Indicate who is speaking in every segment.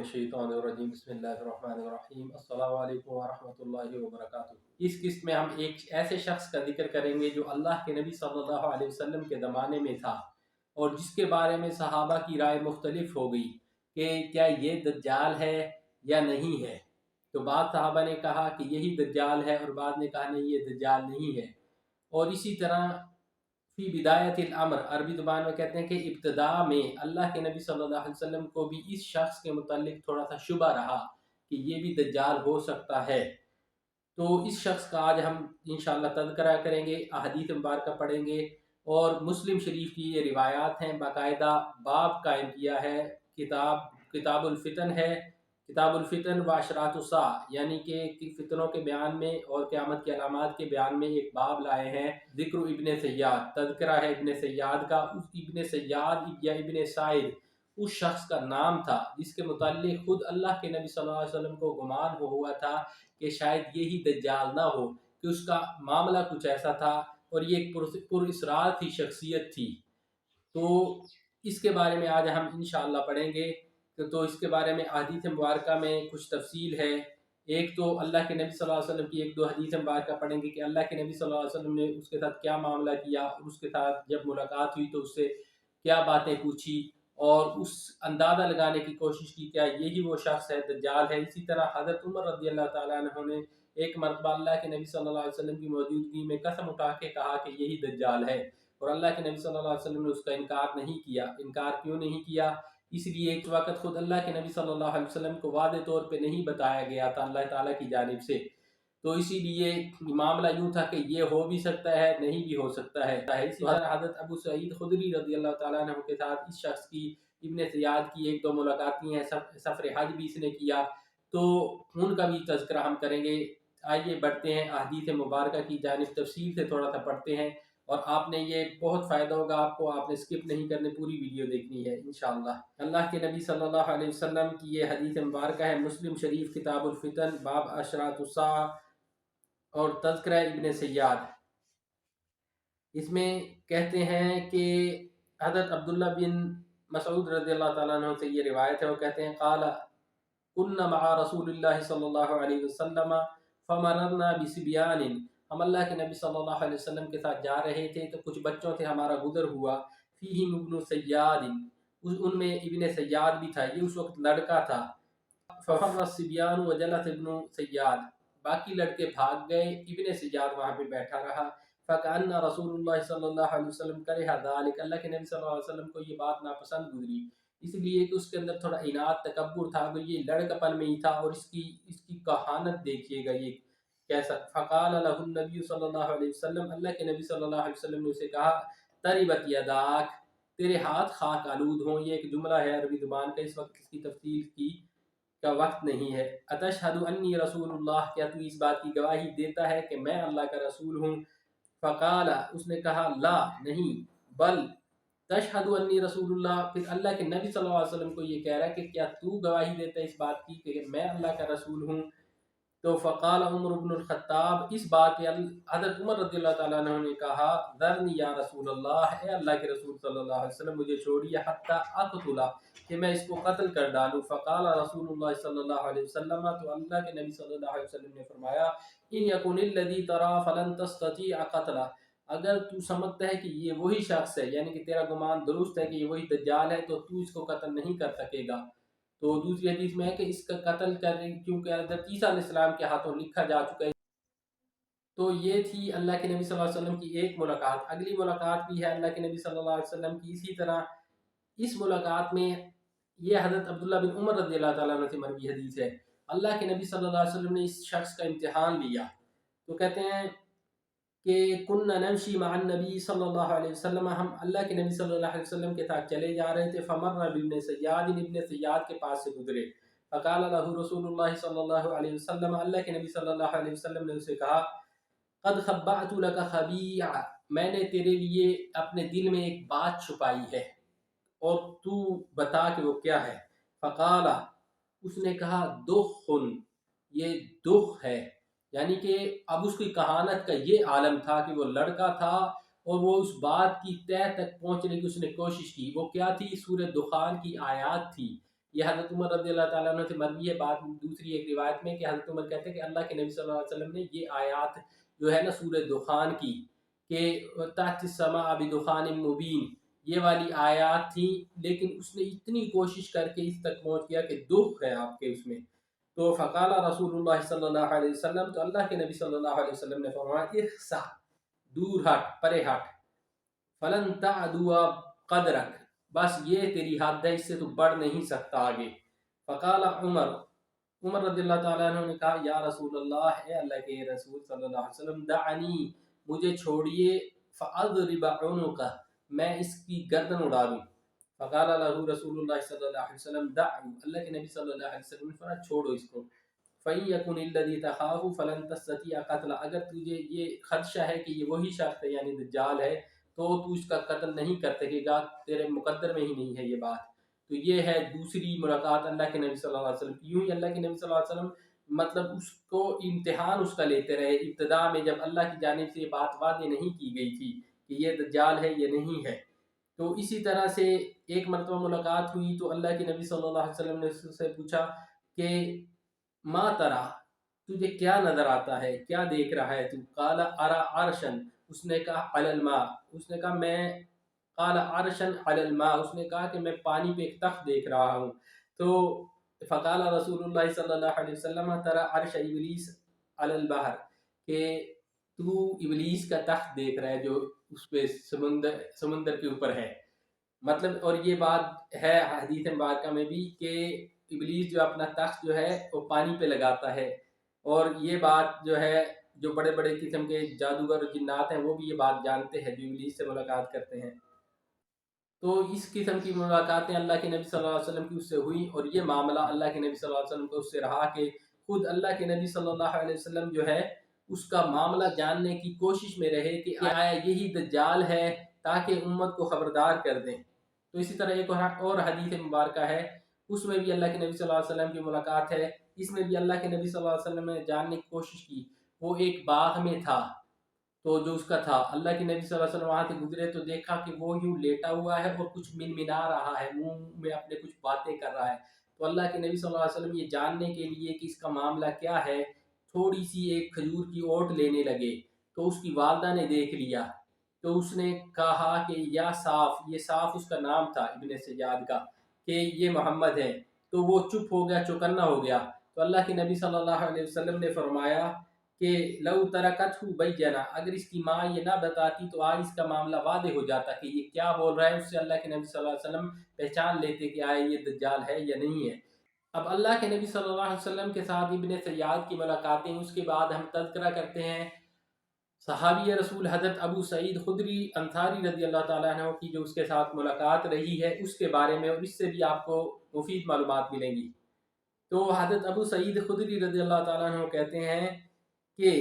Speaker 1: मिनश्शैतानिर्रजीम बिस्मिल्लाहिर्रहमानिर्रहीम अस्सलामु अलैकुम वरहमतुल्लाहि वबरकातुहू। इस किस्त में हम एक ऐसे शख्स का जिक्र करेंगे जो अल्लाह के नबी सल्लल्लाहु अलैहि वसल्लम के ज़माने में था और जिसके बारे में सहाबा की राय मुख्तलिफ हो गई कि क्या ये दज्जाल है या नहीं है। तो बाद सहाबा ने कहा कि यही दज्जाल है और बाद ने कहा नहीं ये दज्जाल नहीं है। और इसी तरह फी बिदायतिल अम्र अरबी ज़ुबान में कहते हैं कि इब्तदा में अल्लाह के नबी सल्लल्लाहु अलैहि वसल्लम को भी इस शख्स के मुतालिक थोड़ा सा शुबा रहा कि ये भी दज्जाल हो सकता है। तो इस शख्स का आज हम इंशाअल्लाह तज़किरा करेंगे, अहादीस मुबारक पढ़ेंगे और मुस्लिम शरीफ की ये रिवायात हैं। बाकायदा बाब कायम किया है, किताबुल फितन है, किताबुल फितन व अशरातुस्सा, यानी कि फितनों के बयान में और क़यामत की अलामात के बयान में एक बाब लाए हैं। ज़िक्र इब्ने सय्याद, तज़किरा है इब्ने सय्याद का। उस इब्ने सय्याद या इब्ने साइद उस शख्स का नाम था जिसके मुताल्लिक़ खुद अल्लाह के नबी सल्लल्लाहु अलैहि वसल्लम को गुमान हुआ था कि शायद यही दज्जाल ना हो, कि उसका मामला कुछ ऐसा था और ये एक पुरइसरार थी, शख्सियत थी। तो इसके बारे में आज हम इंशाअल्लाह पढ़ेंगे। तो इसके बारे में अहादीस मुबारक में कुछ तफसील है। एक तो अल्लाह के नबी सल्लल्लाहु अलैहि वसल्लम की एक दो हदीस मुबारक पढ़ेंगे कि अल्लाह के नबी सल्लल्लाहु अलैहि वसल्लम ने उसके साथ क्या मामला किया और उसके साथ जब मुलाकात हुई तो उससे क्या बातें पूछी और उस अंदाज़ा लगाने की कोशिश की क्या यही वो शख्स है, दज्जाल है। इसी तरह हज़रत उमर रज़ी अल्लाह ताला अन्हु ने एक मरतबा अल्लाह के नबी सल्लल्लाहु अलैहि वसल्लम की मौजूदगी में कसम उठा के कहा कि यही दज्जाल है और अल्लाह के नबी सल्लल्लाहु अलैहि वसल्लम ने उसका इनकार नहीं किया। इनकार क्यों नहीं किया? इसलिए एक वक्त खुद अल्लाह के नबी सल्लल्लाहु अलैहि वसल्लम को वादे तौर पे नहीं बताया गया था अल्लाह ताला की जानिब से। तो इसीलिए मामला यूँ था कि ये हो भी सकता है, नहीं भी हो सकता है। इसी तरह हज़रत अबू सईद खुदरी रज़ी अल्लाह ताला अन्हु के साथ इस शख्स की इब्ने ज़ियाद की एक दो मुलाकातें हैं, सफ़र हज भी इसने किया, तो उनका भी तज़किरा हम करेंगे। आइए बढ़ते हैं अहादीस मुबारक की जानिब, तफसील से थोड़ा सा पढ़ते हैं और आपने ये बहुत फ़ायदा होगा आपको, आपने स्किप नहीं करनी, पूरी वीडियो देखनी है इंशाअल्लाह। अल्लाह के नबी सल्लल्लाहु अलैहि वसल्लम की ये हदीस मुबारक है, मुस्लिम शरीफ किताबुल फितन बाब अशरातुस्सा और तज़किरा इब्ने सय्याद। इसमें कहते हैं कि हज़रत अब्दुल्ला बिन मसऊद रज़ियल्लाहु ताला अन्हु से ये रिवायत है, वो कहते हैं क़ाल कुन्ना मआ रसूलिल्लाहि सल्लल्लाहु अलैहि वसल्लम फमररना बिसिब्यानिन, हम अल्लाह के नबी सल्लल्लाहु अलैहि वसल्लम के साथ जा रहे थे तो कुछ बच्चों से हमारा गुज़र हुआ। फ़ीहिम इब्नु सय्याद, उनमें इब्ने सय्याद भी था, ये उस वक्त लड़का था। फ़फ़र्र सिब्यान व जलस इब्नु सय्याद, बाकी लड़के भाग गए, इब्ने सय्याद वहाँ पे बैठा रहा। फ़कअन्ना रसूलुल्लाह सल्लल्लाहु अलैहि वसल्लम करिहा ज़ालिक, अल्लाह के नबी सल्लल्लाहु अलैहि वसल्लम को ये बात नापसंद गुजरी, इसलिए कि उसके अंदर थोड़ा इनाद तकब्बुर था। अगर ये लड़कपन में ही था और इसकी इसकी कहानत देखिएगा ये कैसा। फ़क़ाल लहु नबी सल्लल्लाहु अलैहि वसल्लम, अल्लाह के नबी सल्लल्लाहु अलैहि वसल्लम ने उसे कहा तरिबत यदाक, तेरे हाथ खाक आलूद हों। ये एक जुमला है अरबी ज़ुबान का, इस वक्त इसकी तफसील की का वक्त नहीं है। अतशहदु अन्नी रसूलुल्लाह, क्या तू इस बात की गवाही देता है कि मैं अल्लाह का रसूल हूँ? फ़काला, उसने कहा ला नहीं, बल तशहदु अन्नी रसूलुल्लाह, फिर अल्लाह के नबी सल्लल्लाहु अलैहि वसल्लम को ये कह रहा है कि क्या तू गवाही देता है इस बात की कि मैं अल्लाह का रसूल हूँ? तो फ़क़ाल उमर इब्नुल ख़त्ताब, इस बात पे हज़रत उमर रज़ियल्लाहु ताला अन्हु ने कहा ज़रनी या रसूल अल्लाह, ए अल्लाह के रसूल सल्लल्लाहु अलैहि वसल्लम मुझे छोड़िए हत्ता अक़तुला, कि मैं इसको कत्ल कर डालूँ। फ़क़ाल रसूलुल्लाह सल्लल्लाहु अलैहि वसल्लम, तो अल्लाह के नबी सल्लल्लाहु अलैहि वसल्लम ने फरमाया इन यकुनिल्लज़ी तरा फ़लन तस्ततीअ क़त्ला, अगर तू समझता है कि ये वही शख्स है, यानी कि तेरा गुमान दुरुस्त है कि ये वही दज्जाल है, तो तू इसको कत्ल नहीं कर सकेगा। तो दूसरी हदीस में है कि इसका कत्ल करने, क्योंकि हज़रत ईसा अलैहिस्सलाम के हाथों लिखा जा चुका है। तो ये थी अल्लाह के नबी सल्लल्लाहु अलैहि वसल्लम की एक मुलाकात। अगली मुलाकात भी है अल्लाह के नबी सल्लल्लाहु अलैहि वसल्लम की। इसी तरह इस मुलाकात में ये हज़रत अब्दुल्ला बिन उमर रज़ियल्लाहु ताला अन्हु से मरवी हदीस है। अल्लाह के नबी सल्लल्लाहु अलैहि वसल्लम ने इस शख्स का इम्तिहान लिया। तो कहते हैं कि कुन्ना नमशी मअन नबी सल्लल्लाहु अलैहि वसल्लम, हम अल्लाह के नबी सल्लल्लाहु अलैहि वसल्लम के साथ चले जा रहे थे। फमर्रा बिब्ने सय्याद, इब्ने सय्याद के पास से गुजरे। फ़क़ाल लहु रसूलुल्लाह सल्लल्लाहु अलैहि वसल्लम, अल्लाह के नबी सल्लल्लाहु अलैहि वसल्लम ने उसे कहा क़द ख़ब्बअतु लका ख़बी'a, मैंने तेरे लिए अपने दिल में एक बात छुपाई है और तू बता कि वो क्या है। फ़क़ाला, उसने कहा दुख़्न, ये दुख है, यानी कि अब उसकी कहानत का ये आलम था कि वो लड़का था और वो उस बात की तह तक पहुँचने की उसने कोशिश की। वो क्या थी? सूरह दुखान की आयत थी یہ حضرت عمر رضی اللہ تعالیٰ عنہ سے مروی ہے بات دوسری ایک روایت میں کہ حضرت عمر کہتے ہیں کہ اللہ کے نبی صلی اللہ علیہ وسلم نے یہ آیات جو ہے نا سورہ دخان کی کہ تحت السماء بدخان مبین یہ والی آیات تھیں، لیکن اس نے اتنی کوشش کر کے اس تک پہنچ گیا کہ دکھ ہے آپ کے اس میں. تو فقال رسول اللہ صلی اللہ علیہ وسلم، تو اللہ کے نبی صلی اللہ علیہ وسلم نے فرمایا اخسا، دور ہٹ، پرے ہٹ، فلن تعدوا قدرک، بس یہ تیری حد ہے، اس سے تو بڑھ نہیں سکتا آگے. فقال عمر رضی اللہ تعالیٰ عنہ نے کہا یا رسول اللہ، اے اللہ کے رسول صلی اللہ علیہ وسلم، دعنی، مجھے چھوڑیے، فاضرب عنقہ، میں اس کی گردن اڑا دوں. فقال له رسول اللہ صلی اللہ علیہ وسلم دعو، اللہ کے نبی صلی اللہ علیہ وسلم نے فرمایا چھوڑو اس کو. فَإِن يَكُنِ الَّذِي تَخَافُ فَلَن تَسْتَطِيعَ قَتْلَهُ، اگر تجھے یہ خدشہ ہے کہ یہ وہی شخص ہے یعنی دجال ہے تو تو اس کا قتل نہیں کر سکے گا، تیرے مقدر میں ہی نہیں ہے یہ بات. تو یہ ہے دوسری ملاقات اللہ کے نبی صلی اللہ علیہ وسلم کی. یوں ہی اللہ کے نبی صلی اللہ علیہ وسلم مطلب اس کو امتحان اس کا لیتے رہے. ابتدا میں جب اللہ کی جانب سے یہ بات واضح نہیں کی گئی تھی کہ یہ دجال ہے یہ نہیں ہے، تو اسی طرح سے ایک مرتبہ ملاقات ہوئی تو اللہ کے نبی صلی اللہ علیہ وسلم نے اس سے پوچھا کہ ما ترا، تجھے کیا نظر آتا ہے، کیا دیکھ رہا ہے تو؟ قال ارا عرشن، اس نے کہا علی الماء، اس نے کہا میں، قال عرشن علی الماء، اس نے کہا کہ میں پانی پہ ایک تخت دیکھ رہا ہوں. تو فقال رسول اللہ صلی اللہ علیہ وسلم ترى عرش ابلیس علی البحر، کہ تو ابلیس کا تخت دیکھ رہا ہے جو اس پہ سمندر کے اوپر ہے. مطلب اور یہ بات ہے حدیث مبارکہ میں بھی کہ ابلیس جو اپنا تخت جو ہے وہ پانی پہ لگاتا ہے، اور یہ بات جو ہے جو بڑے بڑے قسم کے جادوگر اور جنات ہیں وہ بھی یہ بات جانتے ہیں جو ابلیس سے ملاقات کرتے ہیں. تو اس قسم کی ملاقاتیں اللہ کے نبی صلی اللہ علیہ وسلم کی اس سے ہوئی، اور یہ معاملہ اللہ کے نبی صلی اللہ علیہ وسلم کو اس سے رہا کہ خود اللہ کے نبی صلی اللہ علیہ وسلم جو ہے اس کا معاملہ جاننے کی کوشش میں رہے کہ آیا یہی دجال ہے، تاکہ امت کو خبردار کر دیں. تو اسی طرح ایک اور حدیث مبارکہ ہے، اس میں بھی اللہ کے نبی صلی اللہ علیہ وسلم کی ملاقات ہے. اس میں بھی اللہ کے نبی صلی اللہ علیہ وسلم نے جاننے کی کوشش کی. وہ ایک باغ میں تھا، تو جو اس کا تھا اللہ کے نبی صلی اللہ علیہ وسلم وہاں سے گزرے تو دیکھا کہ وہ یوں لیٹا ہوا ہے اور کچھ منمنا رہا ہے، منہ میں اپنے کچھ باتیں کر رہا ہے. تو اللہ کے نبی صلی اللہ علیہ وسلم یہ جاننے کے لیے کہ اس کا معاملہ کیا ہے تھوڑی سی ایک کھجور کی اوٹ لینے لگے. تو اس کی والدہ نے دیکھ لیا تو اس نے کہا کہ یا صاف، یہ صاف اس کا نام تھا ابن سیاد کا، کہ یہ محمد ہے. تو وہ چپ ہو گیا، چوکنا ہو گیا. تو اللہ کے نبی صلی اللہ علیہ وسلم نے فرمایا کہ لو ترکتہ بینا، اگر اس کی ماں یہ نہ بتاتی تو آج اس کا معاملہ واضح ہو جاتا کہ یہ کیا بول رہا ہے. اس سے اللہ کے نبی صلی اللہ علیہ وسلم پہچان لیتے کہ آیا یہ دجال ہے یا نہیں ہے. اب اللہ کے نبی صلی اللہ علیہ وسلم کے ساتھ ابن سیاد کی ملاقاتیں، اس کے بعد ہم تذکرہ کرتے ہیں صحابی رسول حضرت ابو سعید خدری انصاری رضی اللہ تعالیٰ عنہ کی جو اس کے ساتھ ملاقات رہی ہے اس کے بارے میں، اور اس سے بھی آپ کو مفید معلومات ملیں گی. تو حضرت ابو سعید خدری رضی اللہ تعالیٰ عنہ کہتے ہیں کہ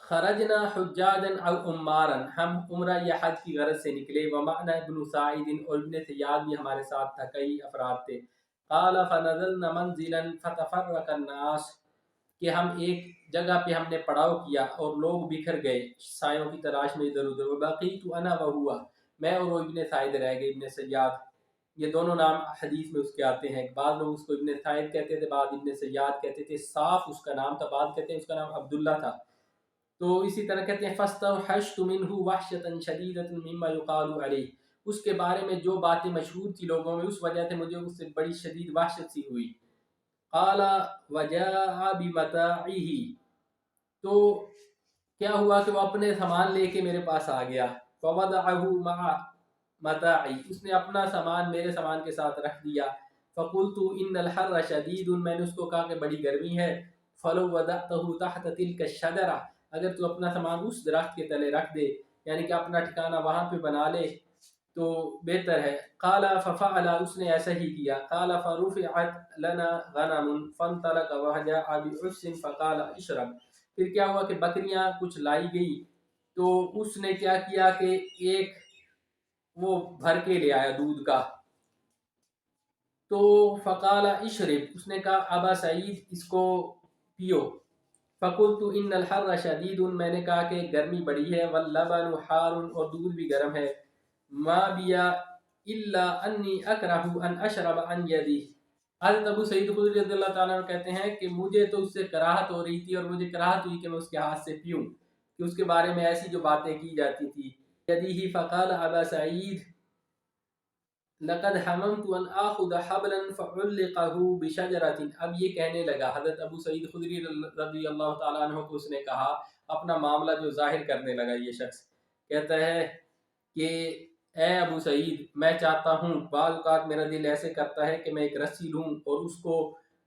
Speaker 1: خرجنا حجاجا او عمارا، ہم عمرہ یا حج کی غرض سے نکلے، ومعنا ابن سعید، اور ابن سیاد بھی ہمارے ساتھ تھا، کئی افراد تھے. قال فنزلنا منزلا فتفرق الناس، کہ ہم ایک جگہ پہ ہم نے پڑاؤ کیا اور لوگ بکھر گئے سایوں کی تلاش میں ادھر ادھر. وبقیت انا وہو، میں اور وہ ابن سعید رہ گئے، ابن سیاد. یہ دونوں نام حدیث میں اس کے آتے ہیں. بعض لوگ اس کو ابن سعید کہتے تھے، بعض ابن سیاد کہتے تھے. صاف اس کا نام تھا، بعض کہتے ہیں اس کا نام عبداللہ تھا. تو اسی طرح کہتے ہیں فاستوحشت منہ وحشة شدیدة مما يقال علیہ، اس کے بارے میں جو باتیں مشہور تھی لوگوں میں اس وجہ سے مجھے اس سے بڑی شدید وحشت سی ہوئی. قال وجاء بمتاعه، تو کیا ہوا کہ وہ اپنے سامان لے کے میرے پاس آ گیا. فوضعه مع متاعی، اس نے اپنا سامان میرے سامان کے ساتھ رکھ دیا. فقلت ان الحر شدید، میں نے اس کو کہا کہ بڑی گرمی ہے. فلو وضعته تحت تلك الشجرہ، اگر تو اپنا سامان اس درخت کے تلے رکھ دے، یعنی کہ اپنا ٹھکانہ وہاں پہ بنا لے تو بہتر ہے. قال ففعل، اس نے ایسا ہی کیا. قال فرفعت لنا غنم فانطلق وجاء بعس فقال اشرب، پھر کیا ہوا کہ بکریاں کچھ لائی گئی تو اس نے کیا کیا کہ ایک وہ بھر کے لے آیا دودھ کا. تو فقال اشرب، اس نے کہا ابا سعید اس کو پیو. فقلت ان الحر شدید، میں نے کہا کہ گرمی بڑی ہے. واللبن حار، اور دودھ بھی گرم ہے. ما بیا इल्ला अन्नी अकरहु अन अशरब अन यदी। हज़रत अबू सईद खुदरी रज़ियल्लाहु ताला अन्हु कहते हैं कि मुझे तो उससे कराहत हो रही थी और मुझे कराहत हुई कि मैं उसके हाथ से पीऊँ, कि उसके बारे में ऐसी जो बातें की जाती थी। यदी ही फ़क़ाल अबा सईद लक़द हममतु अन आख़ुज़ हबलन फ़उल्लिक़हु बिशजरतिन। अब ये कहने लगा, हज़रत अबू सईद खुदरी रज़ियल्लाहु ताला अन्हु को उसने कहा, अपना मामला जो ज़ाहिर करने लगा ये शख्स, कहता है कि ए अबू सईद, मैं चाहता हूँ, बाज़ औक़ात मेरा दिल ऐसे करता है कि मैं एक रस्सी लूँ और उसको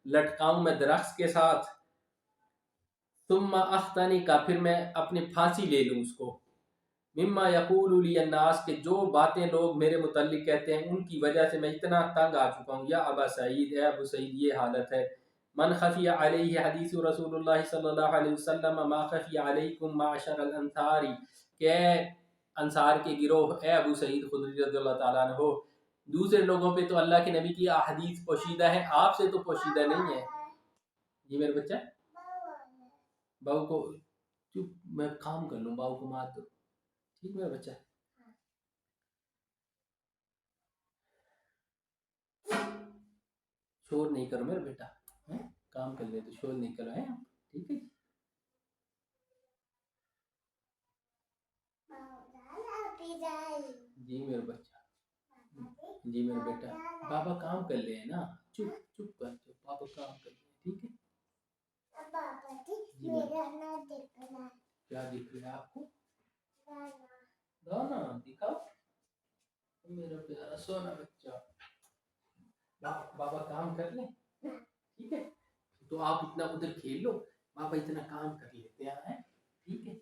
Speaker 1: लटकाऊँ मैं दरख्त के साथ, सुम्मा अख्तनिका, फिर मैं अपनी फांसी ले लूँ उसको, मिम्मा यक़ूलु ली अन्नास, के जो बातें लोग मेरे मुतल्लिक कहते हैं उनकी वजह से मैं इतना तंग आ चुका हूँ। या अबा सईद, ए अबू सईद, ये हालत है। मन खफिया अलैहि हदीसु रसूलुल्लाह सल्लल्लाहु अलैहि वसल्लम मा खफिया अलैकुम माशरल अंसारी, के अंसार के गिरोह, ए अबू सईद खुदरी रज़ियल्लाहु ताला अन्हु, दूसरे लोगों पे तो अल्लाह के नबी की अहदीस पोशीदा है, आपसे तो पोशीदा नहीं है। जी मेरे बच्चा, बाबू को चुप, मैं काम कर लूँ, बाबू को मार दो, ठीक मेरा बच्चा। शोर नहीं करो मेरा बेटा, है? काम कर ले तो शोर नहीं करो, है? ठीक है जी मेरा बच्चा, जी मेरा बेटा, बाबा काम कर ले, है ना, चुप चुप कर, चुप, बाबा काम कर ले, ठीक है। जी क्या दिख रहा है आपको? दाना दिखाओ मेरा प्यारा सोना बच्चा। बाबा काम कर ले, ठीक है, तो आप इतना उधर खेल लो, बाबा इतना काम कर लेते हैं, ठीक है,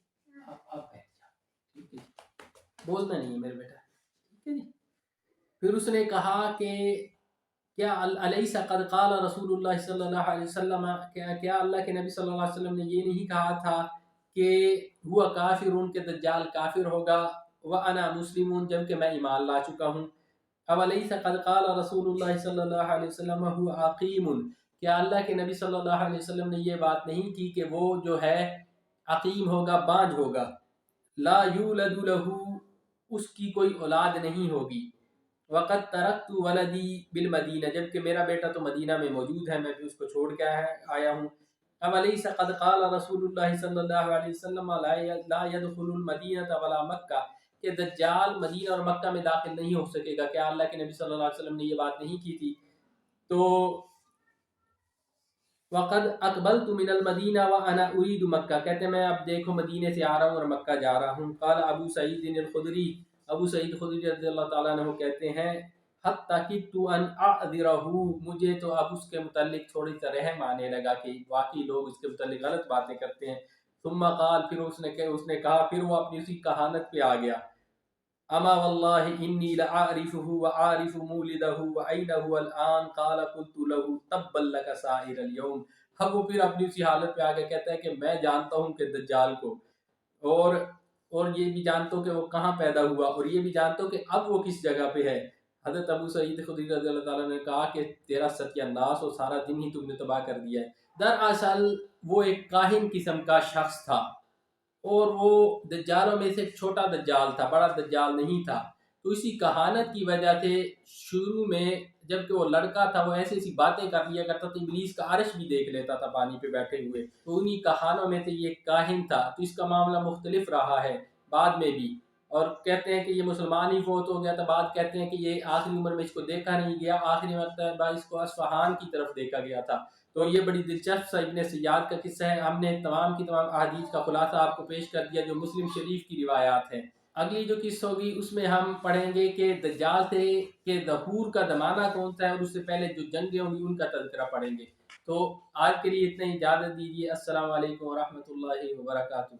Speaker 1: आप बैठ जाओ, ठीक है, बोलना नहीं है मेरे बेटा, ठीक है जी। फिर उसने कहा कि क्या अलैसा क़द क़ाल रसूलुल्लाह सल्लल्लाहु अलैहि वसल्लम, क्या अल्लाह के नबी सल्लल्लाहु अलैहि वसल्लम ने ये नहीं कहा था कि हुआ काफिरुन, के दज्जाल काफिर होगा, व अना मुस्लिमुन, जबकि मैं ईमान ला चुका हूँ। अवलैसा क़द क़ाल रसूलुल्लाह सल्लल्लाहु अलैहि वसल्लम हुवा अक़ीमुन, क्या अल्लाह के नबी सल्लल्लाहु अलैहि वसल्लम ने ये बात नहीं की कि वो जो है अक़ीम होगा, बांझ होगा, ला यूलदु लहू, उसकी कोई औलाद नहीं होगी, वक़द तरक्तु वलदी बिल मदीना, जबकि मेरा बेटा तो मदीना में मौजूद है, मैं भी उसको छोड़ के आया हूँ। अवलैसा क़द क़ाल रसूलुल्लाह सल्लल्लाहु अलैहि वसल्लम ला यदखुलुल मदीनता वला मक्का, कि दज्जाल मदीना और मक्का में दाखिल नहीं हो सकेगा, क्या अल्लाह के नबी सल्लल्लाहु अलैहि वसल्लम ने ये बात नहीं की थी? तो वक़द अक़बलतु मिनल मदीना व अना उरीदु मक्का, कहते हैं मैं अब देखो मदीने से आ रहा हूँ और मक्का जा रहा हूँ। क़ाल अबू सईद अल खुदरी, अबू सईद खुदरी रज़ियल्लाहु ताला अन्हु कहते हैं, हत्ता कित्तु अन अअज़िरहु, मुझे तो अब उसके मुतल्लिक थोड़ी सा रहम आने लगा कि वाकई लोग उसके मुतल्लिक गलत बातें करते हैं। सुम्मा क़ाल, फिर उसने कहा, फिर वो अपनी उसी कहानत पे आ गया, अमा वल्लाहि इन्नी लअरिफुहु व आरिफु मूलिदहु व ऐनहु अलआन, क़ाल क़ुल्तु लहु तब्बल लक साइरल यौम। अब वो फिर अपनी उसी हालत पे आ गया, कहता है कि मैं जानता हूँ कि दज्जाल को, और और ये भी जानता हूँ कि वो कहाँ पैदा हुआ, और ये भी जानता हूँ कि अब वो किस जगह पे है। हज़रत अबू सईद खुदरी रज़ियल्लाहु ताला ने कहा कि तेरा सत्यानाश हो, सारा दिन ही तुमने तबाह कर दिया है। दरअसल वो एक काहिन किस्म का शख्स था, और वो दज्जालों में से छोटा दज्जाल था, बड़ा दज्जाल नहीं था। तो इसी कहानत की वजह से शुरू में जबकि वो लड़का था, वो ऐसी ऐसी बातें कर लिया करता था, इब्लीस का अर्श भी देख लेता था पानी पे बैठे हुए। तो उन्हीं कहानों में से ये काहिन था। तो इसका मामला मुख्तलिफ रहा है बाद में भी, और कहते हैं कि ये मुसलमान ही फोत हो गया था, बाद कहते हैं कि ये आखिरी उम्र में इसको देखा नहीं गया, आखिरी मरतबा इसको अस्फहान की तरफ देखा गया था। तो ये बड़ी दिलचस्प सा इब्ने सय्याद का किस्सा है। हमने तमाम की तमाम अहादीस का खुलासा आपको पेश कर दिया जो मुस्लिम शरीफ की रिवायात हैं। अगली जो किस्सा होगी उसमें हम पढ़ेंगे कि दज्जाल से के ज़हूर का ज़माना कौन सा है, और उससे पहले जो जंगें होंगी उनका तज़किरा पढ़ेंगे। तो आज के लिए इतना ही, इजाज़त दीजिए। अस्सलाम वालेकुम व रहमतुल्लाहि व बरकातुहू।